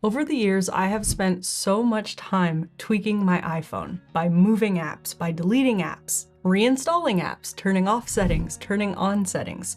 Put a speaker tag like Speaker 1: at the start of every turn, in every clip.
Speaker 1: Over the years, I have spent so much time tweaking my iPhone by moving apps, by deleting apps, reinstalling apps, turning off settings, turning on settings.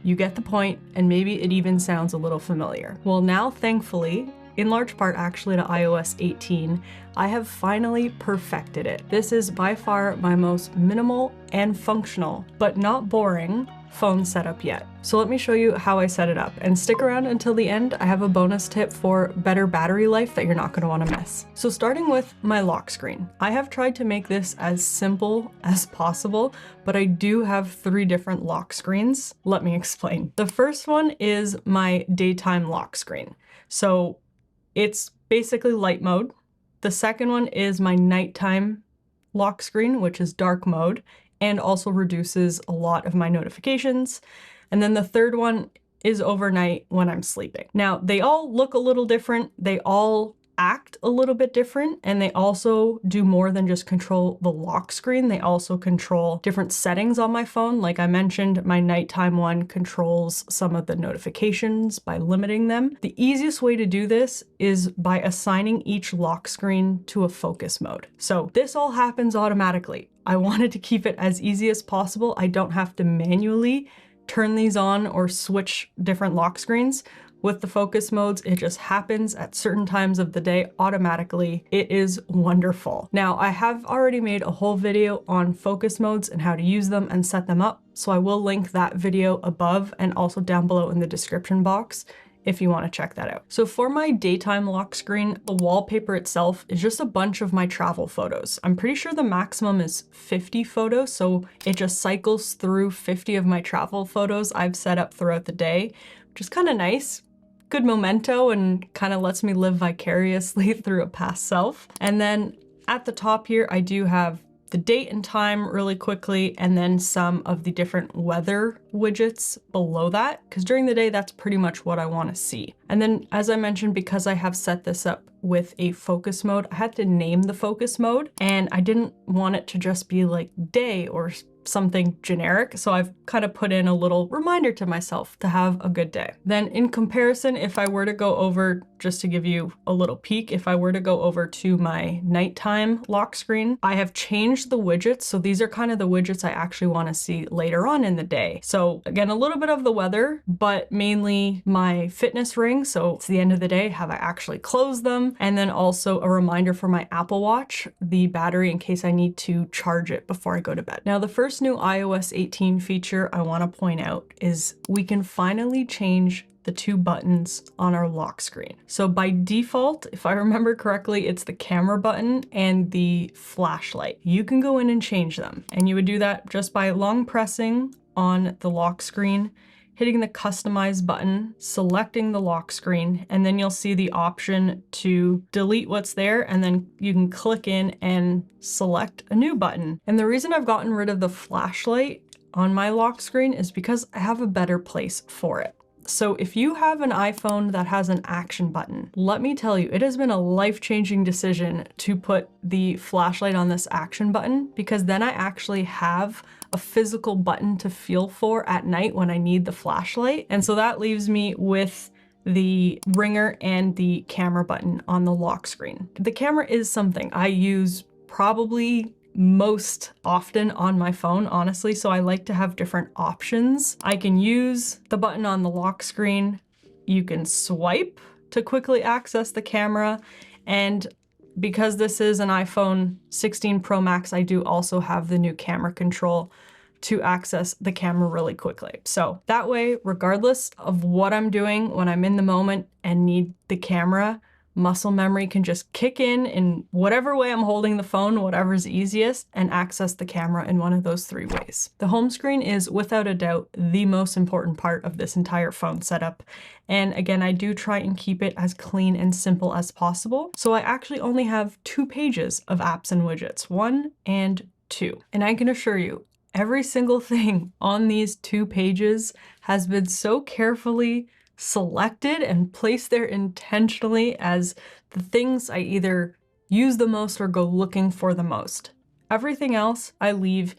Speaker 1: You get the point, and maybe it even sounds a little familiar. Well, now, thankfully, in large part actually to iOS 18, I have finally perfected it. This is by far my most minimal and functional, but not boring, phone setup yet. So let me show you how I set it up, and stick around until the end. I have a bonus tip for better battery life that you're not going to want to miss. So starting with my lock screen, I have tried to make this as simple as possible, but I do have 3 different lock screens. Let me explain. The first one is my daytime lock screen. So it's basically light mode. The second one is my nighttime lock screen, which is dark mode, and also reduces a lot of my notifications. And then the third one is overnight when I'm sleeping. Now, they all look a little different. They all act a little bit different, and they also do more than just control the lock screen. They also control different settings on my phone. Like I mentioned, my nighttime one controls some of the notifications by limiting them. The easiest way to do this is by assigning each lock screen to a focus mode. So this all happens automatically. I wanted to keep it as easy as possible. I don't have to manually turn these on or switch different lock screens. With the focus modes, it just happens at certain times of the day automatically. It is wonderful. Now, I have already made a whole video on focus modes and how to use them and set them up, so I will link that video above and also down below in the description box if you want to check that out. So for my daytime lock screen, the wallpaper itself is just a bunch of my travel photos. I'm pretty sure the maximum is 50 photos, so it just cycles through 50 of my travel photos I've set up throughout the day, which is kind of nice. Good memento, and kind of lets me live vicariously through a past self. And then at the top here, I do have the date and time really quickly, and then some of the different weather widgets below that, because during the day, that's pretty much what I want to see. And then, as I mentioned, because I have set this up with a focus mode, I had to name the focus mode, and I didn't want it to just be like day or something generic, so I've kind of put in a little reminder to myself to have a good day. Then in comparison, if I were to go over, just to give you a little peek, if I were to go over to my nighttime lock screen, I have changed the widgets. So these are kind of the widgets I actually want to see later on in the day. So again, a little bit of the weather, but mainly my fitness ring. So it's the end of the day, have I actually closed them? And then also a reminder for my Apple Watch, the battery in case I need to charge it before I go to bed. Now, the first new iOS 18 feature I want to point out is we can finally change the 2 buttons on our lock screen. So by default, if I remember correctly, it's the camera button and the flashlight. You can go in and change them, and you would do that just by long pressing on the lock screen, hitting the customize button, selecting the lock screen, and then you'll see the option to delete what's there, and then you can click in and select a new button. And the reason I've gotten rid of the flashlight on my lock screen is because I have a better place for it. So if you have an iPhone that has an action button, let me tell you, it has been a life-changing decision to put the flashlight on this action button, because then I actually have a physical button to feel for at night when I need the flashlight. And so that leaves me with the ringer and the camera button on the lock screen. The camera is something I use probably most often on my phone, honestly, so I like to have different options. I can use the button on the lock screen. You can swipe to quickly access the camera, and because this is an iPhone 16 Pro Max, I do also have the new camera control to access the camera really quickly. So that way, regardless of what I'm doing when I'm in the moment and need the camera, muscle memory can just kick in whatever way I'm holding the phone, whatever's easiest, and access the camera in one of those 3 ways. The home screen is without a doubt the most important part of this entire phone setup. And again, I do try and keep it as clean and simple as possible. So I actually only have 2 pages of apps and widgets, 1 and 2. And I can assure you, every single thing on these 2 pages has been so carefully selected and placed there intentionally as the things I either use the most or go looking for the most. Everything else I leave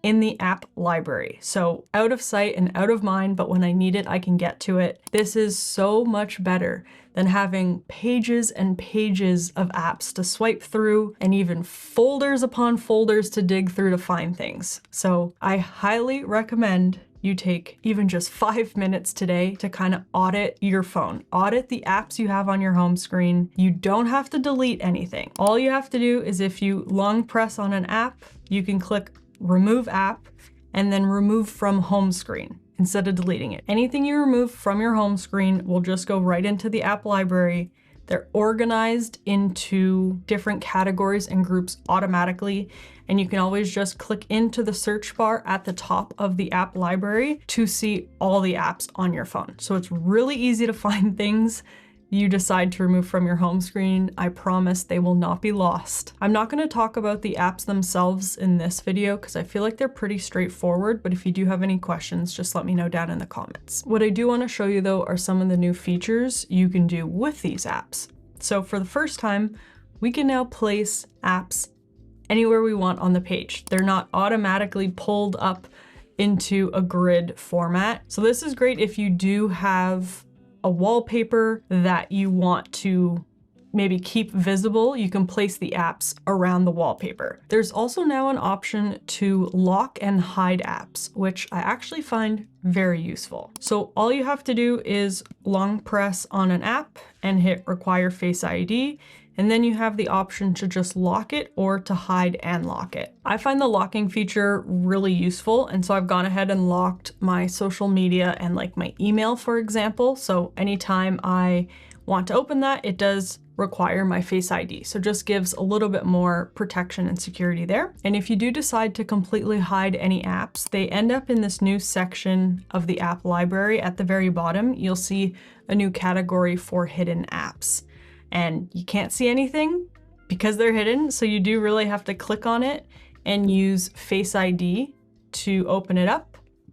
Speaker 1: in the app library. So out of sight and out of mind, but when I need it, I can get to it. This is so much better than having pages and pages of apps to swipe through and even folders upon folders to dig through to find things. So I highly recommend you take even just 5 minutes today to kind of audit your phone. Audit the apps you have on your home screen. You don't have to delete anything. All you have to do is if you long press on an app, you can click remove app and then remove from home screen instead of deleting it. Anything you remove from your home screen will just go right into the app library. They're organized into different categories and groups automatically, and you can always just click into the search bar at the top of the app library to see all the apps on your phone. So it's really easy to find things you decide to remove from your home screen. I promise they will not be lost. I'm not going to talk about the apps themselves in this video because I feel like they're pretty straightforward, but if you do have any questions, just let me know down in the comments. What I do want to show you though are some of the new features you can do with these apps. So for the first time, we can now place apps anywhere we want on the page. They're not automatically pulled up into a grid format. So this is great if you do have a wallpaper that you want to maybe keep visible. You can place the apps around the wallpaper. There's also now an option to lock and hide apps, which I actually find very useful. So all you have to do is long press on an app and hit require Face ID. And then you have the option to just lock it or to hide and lock it. I find the locking feature really useful, and so I've gone ahead and locked my social media and like my email, for example. So anytime I want to open that, it does require my Face ID. So just gives a little bit more protection and security there. And if you do decide to completely hide any apps, they end up in this new section of the app library. At the very bottom, you'll see a new category for hidden apps. And you can't see anything because they're hidden. So you do really have to click on it and use Face ID to open it up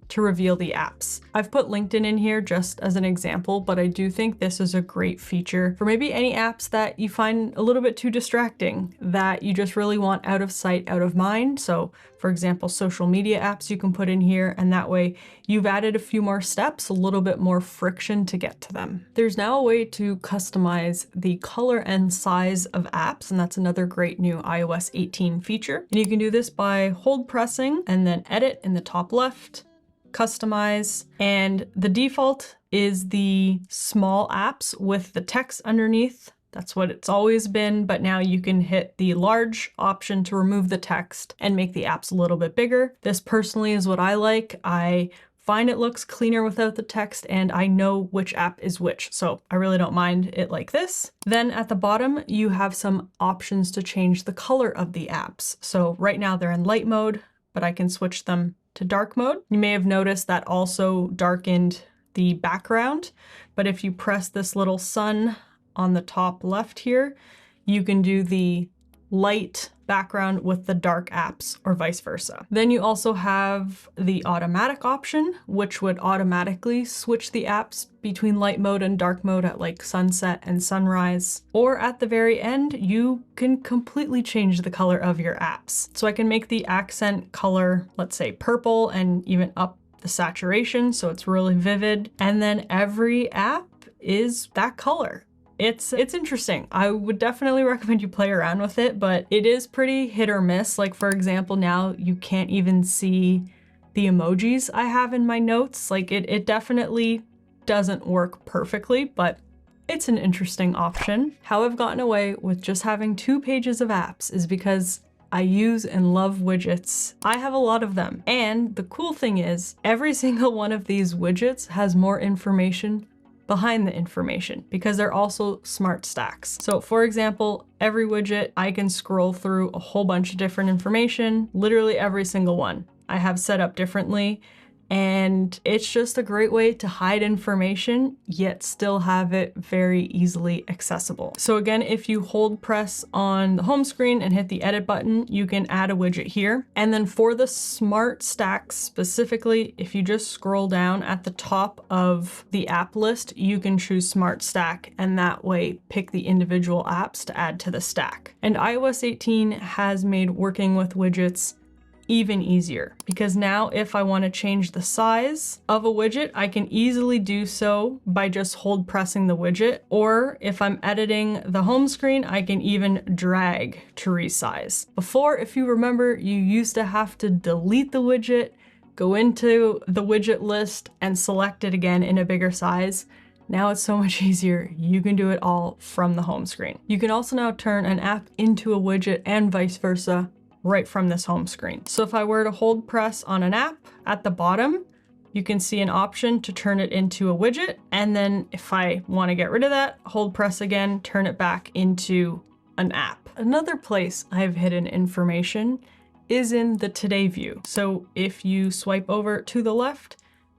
Speaker 1: to reveal the apps. I've put LinkedIn in here just as an example, but I do think this is a great feature for maybe any apps that you find a little bit too distracting, that you just really want out of sight, out of mind. So for example, social media apps you can put in here, and that way you've added a few more steps, a little bit more friction to get to them. There's now a way to customize the color and size of apps, and that's another great new iOS 18 feature. And you can do this by hold pressing and then edit in the top left, customize, and the default is the small apps with the text underneath. That's what it's always been, but now you can hit the large option to remove the text and make the apps a little bit bigger. This personally is what I like. I find it looks cleaner without the text, and I know which app is which, so I really don't mind it like this. Then at the bottom, you have some options to change the color of the apps. So right now they're in light mode, but I can switch them to dark mode. You may have noticed that also darkened the background, but if you press this little sun on the top left here, you can do the light background with the dark apps or vice versa. Then you also have the automatic option, which would automatically switch the apps between light mode and dark mode at like sunset and sunrise. Or at the very end, you can completely change the color of your apps. So I can make the accent color, let's say purple, and even up the saturation so it's really vivid. And then every app is that color. It's interesting. I would definitely recommend you play around with it, but it is pretty hit or miss. Like for example, now you can't even see the emojis I have in my notes. Like it definitely doesn't work perfectly, but it's an interesting option. How I've gotten away with just having 2 pages of apps is because I use and love widgets. I have a lot of them. And the cool thing is every single one of these widgets has more information behind the information because they're also smart stacks. So for example, every widget, I can scroll through a whole bunch of different information, literally every single one I have set up differently. And it's just a great way to hide information, yet still have it very easily accessible. So again, if you hold press on the home screen and hit the edit button, you can add a widget here. And then for the smart stacks specifically, if you just scroll down at the top of the app list, you can choose smart stack, and that way pick the individual apps to add to the stack. And iOS 18 has made working with widgets even easier, because now if I want to change the size of a widget, I can easily do so by just hold pressing the widget. Or if I'm editing the home screen, I can even drag to resize. Before, if you remember, you used to have to delete the widget, go into the widget list and select it again in a bigger size. Now it's so much easier. You can do it all from the home screen. You can also now turn an app into a widget and vice versa right from this home screen. So if I were to hold press on an app at the bottom, you can see an option to turn it into a widget. And then if I want to get rid of that, hold press again, turn it back into an app. Another place I have hidden information is in the Today view. So if you swipe over to the left,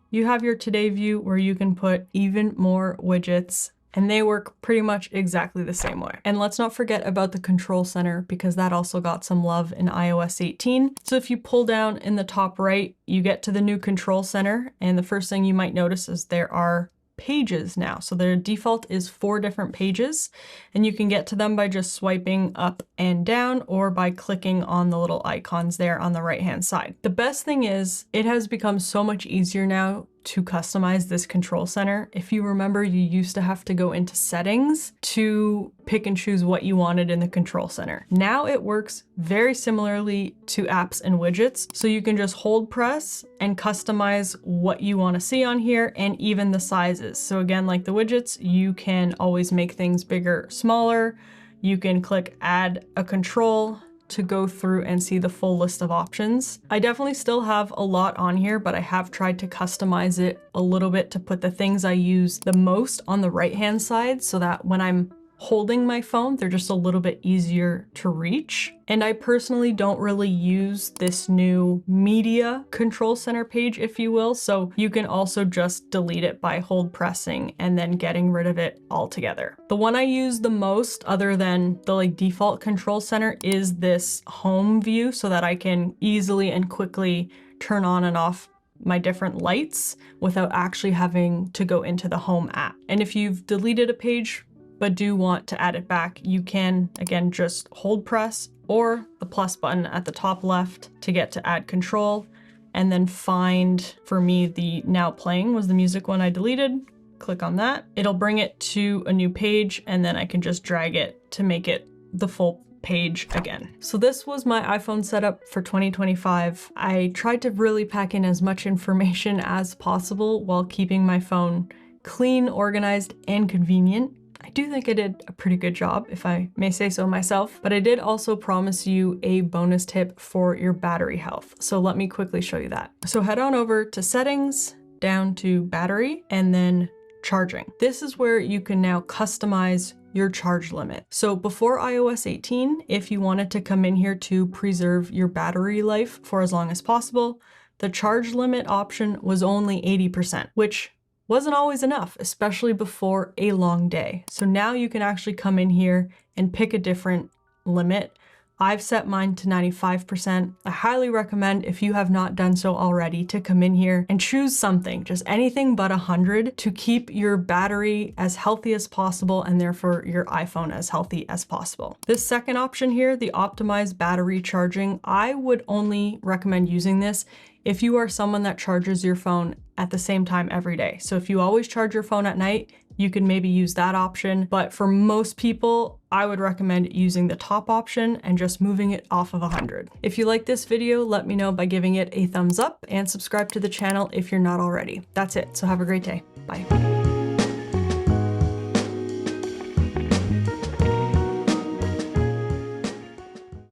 Speaker 1: you have your Today view where you can put even more widgets, and they work pretty much exactly the same way. And let's not forget about the control center, because that also got some love in iOS 18. So if you pull down in the top right, you get to the new control center, and the first thing you might notice is there are pages now. So their default is 4 different pages, and you can get to them by just swiping up and down or by clicking on the little icons there on the right hand side. The best thing is it has become so much easier now to customize this control center. If you remember, you used to have to go into settings to pick and choose what you wanted in the control center. Now it works very similarly to apps and widgets. So you can just hold press and customize what you want to see on here, and even the sizes. So again, like the widgets, you can always make things bigger, smaller. You can click add a control to go through and see the full list of options. I definitely still have a lot on here, but I have tried to customize it a little bit to put the things I use the most on the right-hand side, so that when I'm holding my phone, they're just a little bit easier to reach. And I personally don't really use this new media control center page, if you will. So you can also just delete it by hold pressing and then getting rid of it altogether. The one I use the most, other than the default control center, is this home view, so that I can easily and quickly turn on and off my different lights without actually having to go into the home app. And if you've deleted a page but do want to add it back, you can, again, just hold press or the plus button at the top left to get to add control, and then find, for me, the now playing was the music one I deleted. Click on that. It'll bring it to a new page, and then I can just drag it to make it the full page again. So this was my iPhone setup for 2025. I tried to really pack in as much information as possible while keeping my phone clean, organized, and convenient. I do think I did a pretty good job, if I may say so myself, but I did also promise you a bonus tip for your battery health. So let me quickly show you that. So head on over to settings, down to battery, and then charging. This is where you can now customize your charge limit. So before iOS 18, if you wanted to come in here to preserve your battery life for as long as possible, the charge limit option was only 80%, which wasn't always enough, especially before a long day. So now you can actually come in here and pick a different limit. I've set mine to 95%. I highly recommend, if you have not done so already, to come in here and choose something, just anything but 100, to keep your battery as healthy as possible and therefore your iPhone as healthy as possible. This second option here, the optimized battery charging, I would only recommend using this if you are someone that charges your phone at the same time every day. So if you always charge your phone at night, you can maybe use that option. But for most people, I would recommend using the top option and just moving it off of 100. If you like this video, let me know by giving it a thumbs up and subscribe to the channel if you're not already. That's it. So have a great day. Bye.